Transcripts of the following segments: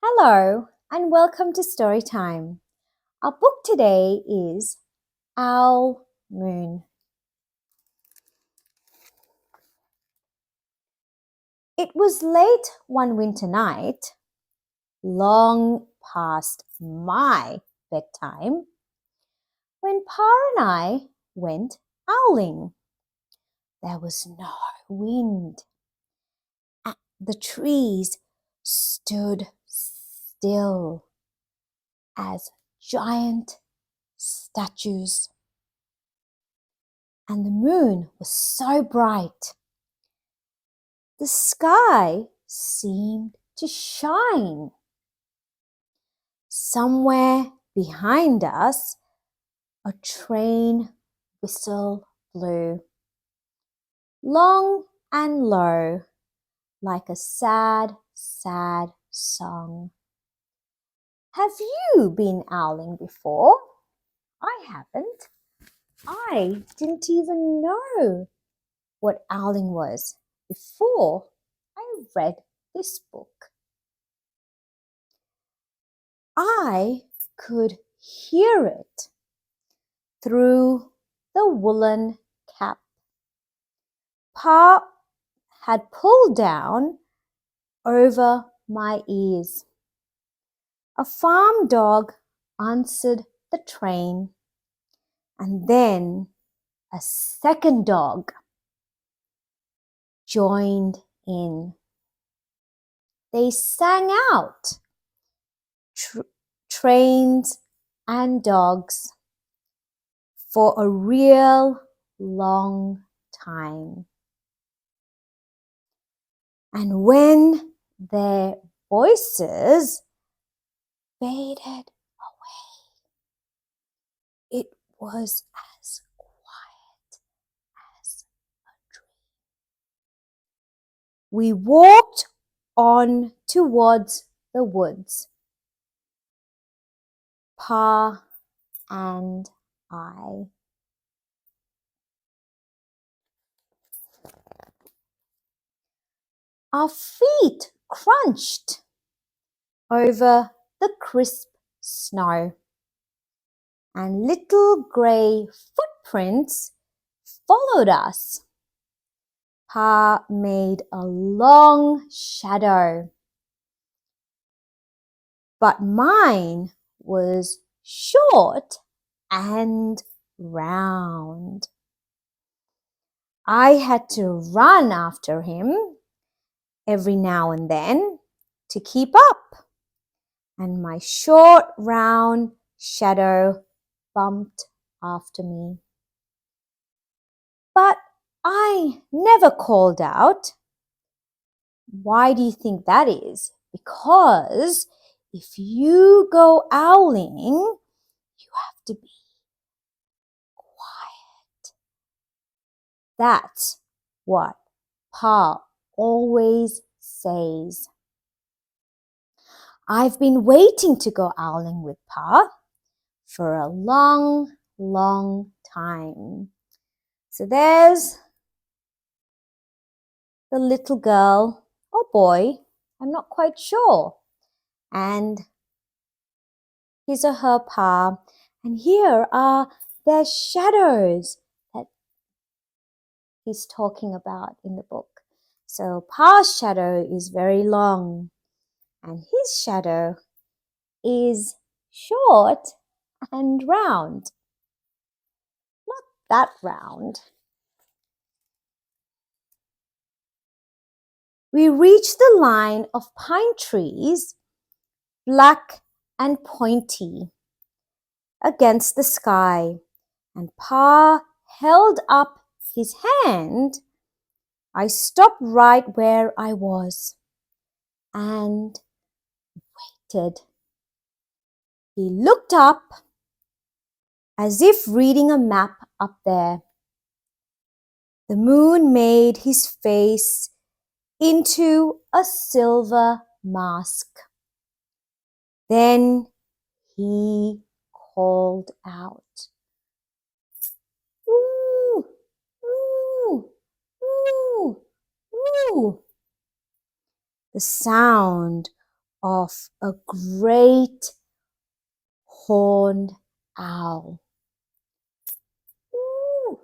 Hello and welcome to Story Time. Our book today is Owl Moon. It was late one winter night, long past my bedtime, when Pa and I went owling. There was no wind. The trees stood still as giant statues. And the moon was so bright. The sky seemed to shine. Somewhere behind us, a train whistle blew, long and low, like a sad, sad song. Have you been owling before? I haven't. I didn't even know what owling was before I read this book. I could hear it through the woolen cap Pa had pulled down over my ears. A farm dog answered the train, and then a second dog joined in. They sang out, trains and dogs, for a real long time. And when their voices faded away, it was as quiet as a dream. We walked on towards the woods, Pa and I. Our feet crunched over the crisp snow, and little grey footprints followed us. Pa made a long shadow, but mine was short and round. I had to run after him every now and then to keep up, and my short, round shadow bumped after me. But I never called out. Why do you think that is? Because if you go owling, you have to be quiet. That's what Pa always says. I've been waiting to go owling with Pa for a long, long time. So there's the little girl or boy, I'm not quite sure. And his or her Pa, and here are their shadows that he's talking about in the book. So Pa's shadow is very long, and his shadow is short and round. Not that round. We reached the line of pine trees, black and pointy, against the sky, and Pa held up his hand. I stopped right where I was and waited. He looked up as if reading a map up there. The moon made his face into a silver mask. Then he called out, "Ooh, ooh, ooh, ooh." The sound of a great horned owl. Ooh,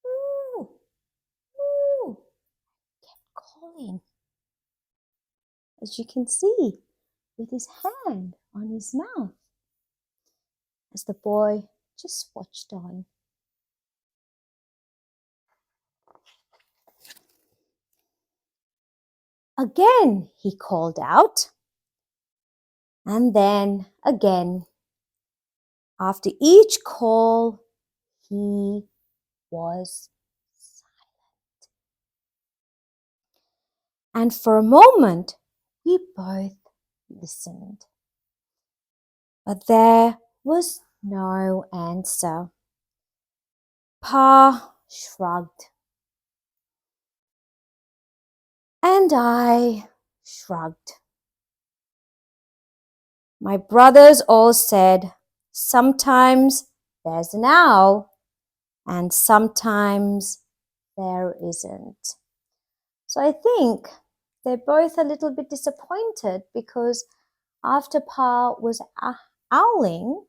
ooh, ooh, kept calling, as you can see, with his hand on his mouth, as the boy just watched on. Again, he called out, and then again. After each call, he was silent. And for a moment, we both listened. But there was no answer. Pa shrugged. And I shrugged. My brothers all said, sometimes there's an owl, and sometimes there isn't. So I think they're both a little bit disappointed because after Pa was owling,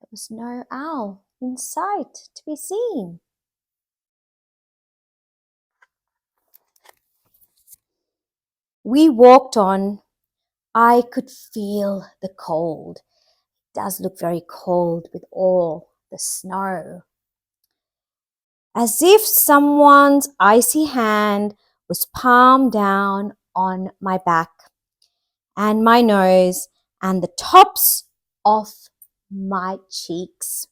there was no owl in sight to be seen. We walked on. I could feel the cold. It does look very cold with all the snow. As if someone's icy hand was palmed down on my back and my nose and the tops of my cheeks,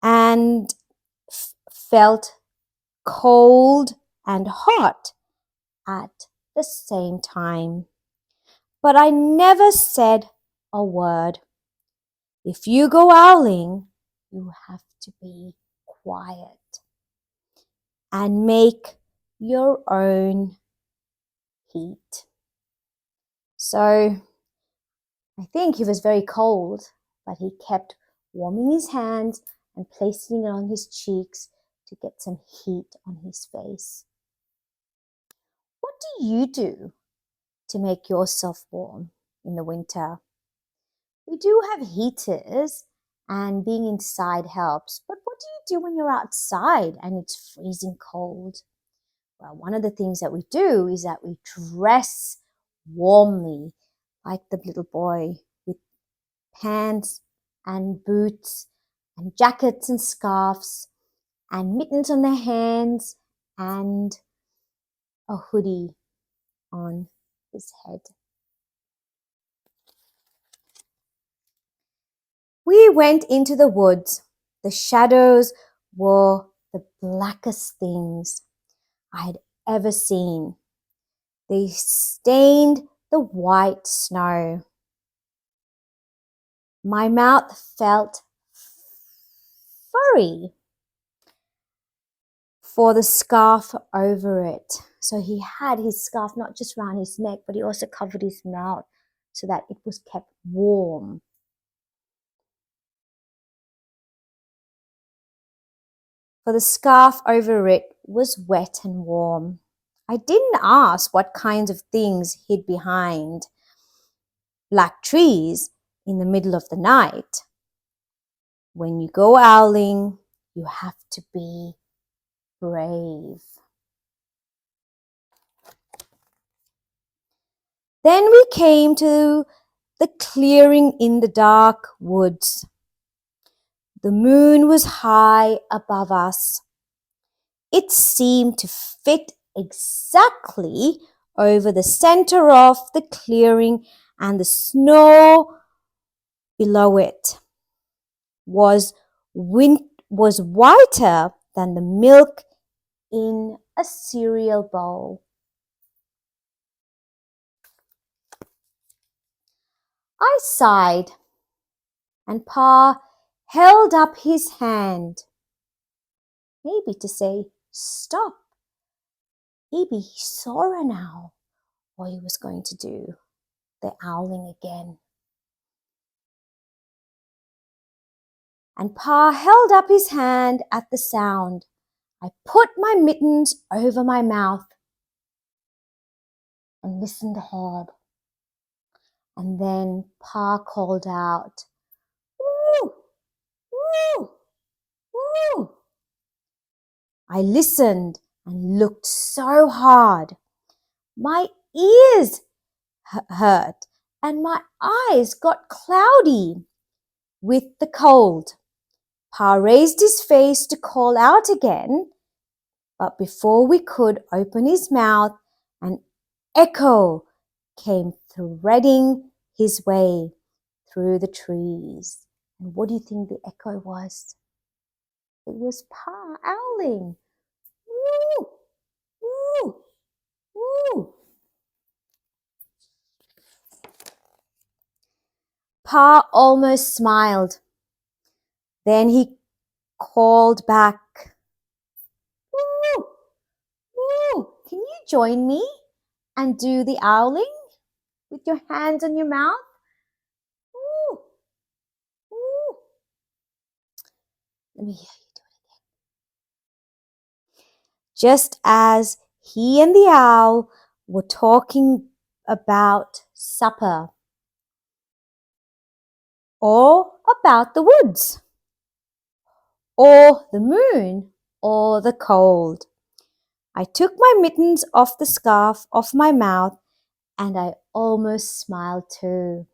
and felt cold and hot at the same time. But I never said a word. If you go owling, you have to be quiet and make your own heat. So I think he was very cold, but he kept warming his hands and placing it on his cheeks to get some heat on his face. What do you do to make yourself warm in the winter? We do have heaters and being inside helps, but what do you do when you're outside and it's freezing cold? Well, one of the things that we do is that we dress warmly, like the little boy, with pants and boots and jackets and scarves and mittens on their hands and a hoodie on his head. We went into the woods. The shadows were the blackest things I had ever seen. They stained the white snow. My mouth felt furry for the scarf over it. So he had his scarf not just around his neck, but he also covered his mouth so that it was kept warm. For the scarf over it was wet and warm. I didn't ask what kinds of things hid behind black trees in the middle of the night. When you go owling, you have to be brave. Then we came to the clearing in the dark woods. The moon was high above us. It seemed to fit exactly over the center of the clearing, and the snow below it was whiter than the milk in a cereal bowl. I sighed, and Pa held up his hand, maybe to say, stop. Maybe he saw an owl, or he was going to do the owling again. And Pa held up his hand at the sound. I put my mittens over my mouth. and listened hard. And then Pa called out, "Woo! Woo! Woo!" I listened and looked so hard. My ears hurt and my eyes got cloudy with the cold. Pa raised his face to call out again, but before we could open his mouth, an echo came threading his way through the trees. And what do you think the echo was? It was Pa owling. Woo! Woo! Woo! Pa almost smiled. Then he called back, "Woo! Woo! Can you join me and do the owling with your hands on your mouth? Woo! Woo!" Let me hear you do it again. Just as he and the owl were talking about supper or about the woods or the moon or the cold. I took my mittens off the scarf off my mouth and I almost smiled too.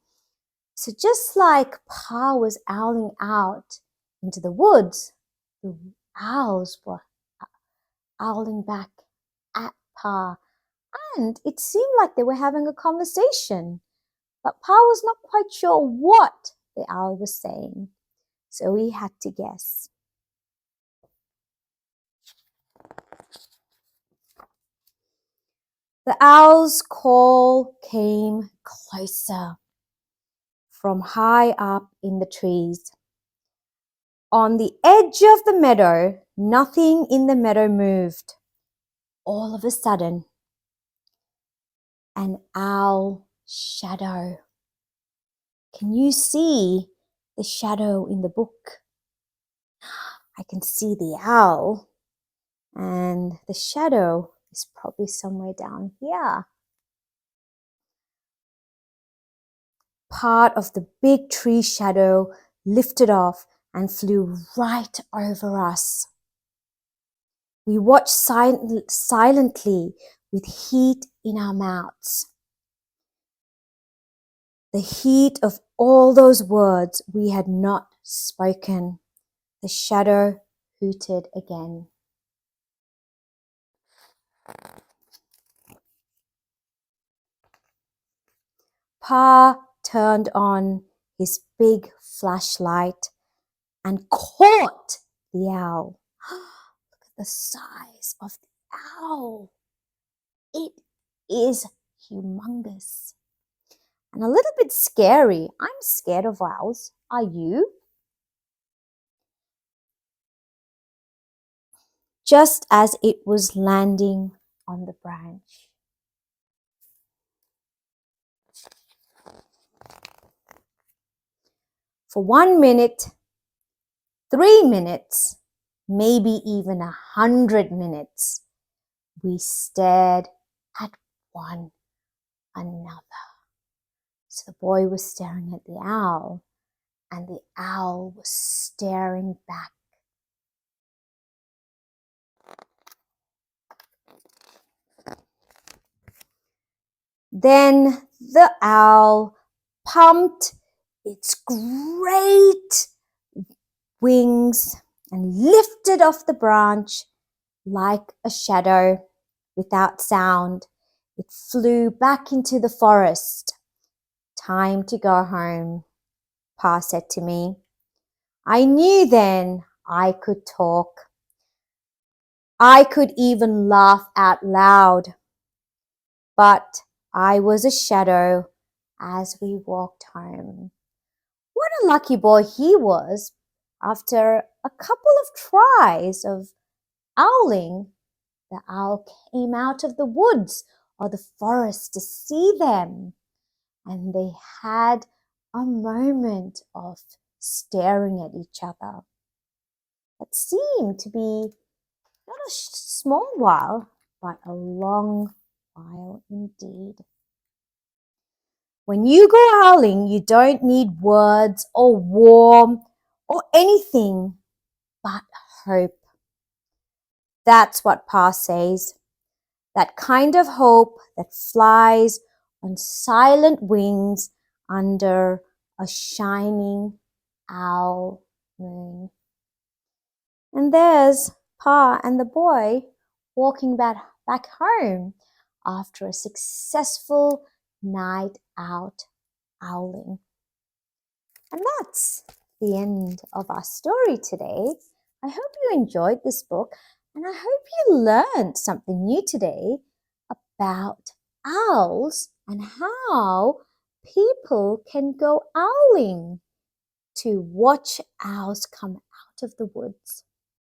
So just like Pa was owling out into the woods, the owls were owling back at Pa, and it seemed like they were having a conversation. But Pa was not quite sure what the owl was saying, so he had to guess. The owl's call came closer from high up in the trees. On the edge of the meadow, nothing in the meadow moved. All of a sudden, an owl shadow. Can you see the shadow in the book? I can see the owl, and the shadow is probably somewhere down here. Part of the big tree shadow lifted off and flew right over us. We watched silently with heat in our mouths. The heat of all those words we had not spoken. The shadow hooted again. Pa turned on his big flashlight and caught the owl. Look at the size of the owl. It is humongous and a little bit scary. I'm scared of owls. Are you? Just as it was landing on the branch. For 1 minute, 3 minutes, maybe even 100 minutes, we stared at one another. So the boy was staring at the owl, and the owl was staring back. Then the owl pumped its great wings and lifted off the branch like a shadow without sound. It flew back into the forest. "Time to go home," Pa said to me. I knew then I could talk. I could even laugh out loud. But I was a shadow as we walked home. What a lucky boy he was. After a couple of tries of owling, the owl came out of the woods or the forest to see them, and they had a moment of staring at each other. It seemed to be not a small while, but a long while. smile indeed. When you go owling, you don't need words or warmth or anything but hope. That's what Pa says. That kind of hope that flies on silent wings under a shining owl moon. And there's Pa and the boy walking back home after a successful night out owling. And that's the end of our story today. I hope you enjoyed this book and I hope you learned something new today about owls and how people can go owling to watch owls come out of the woods.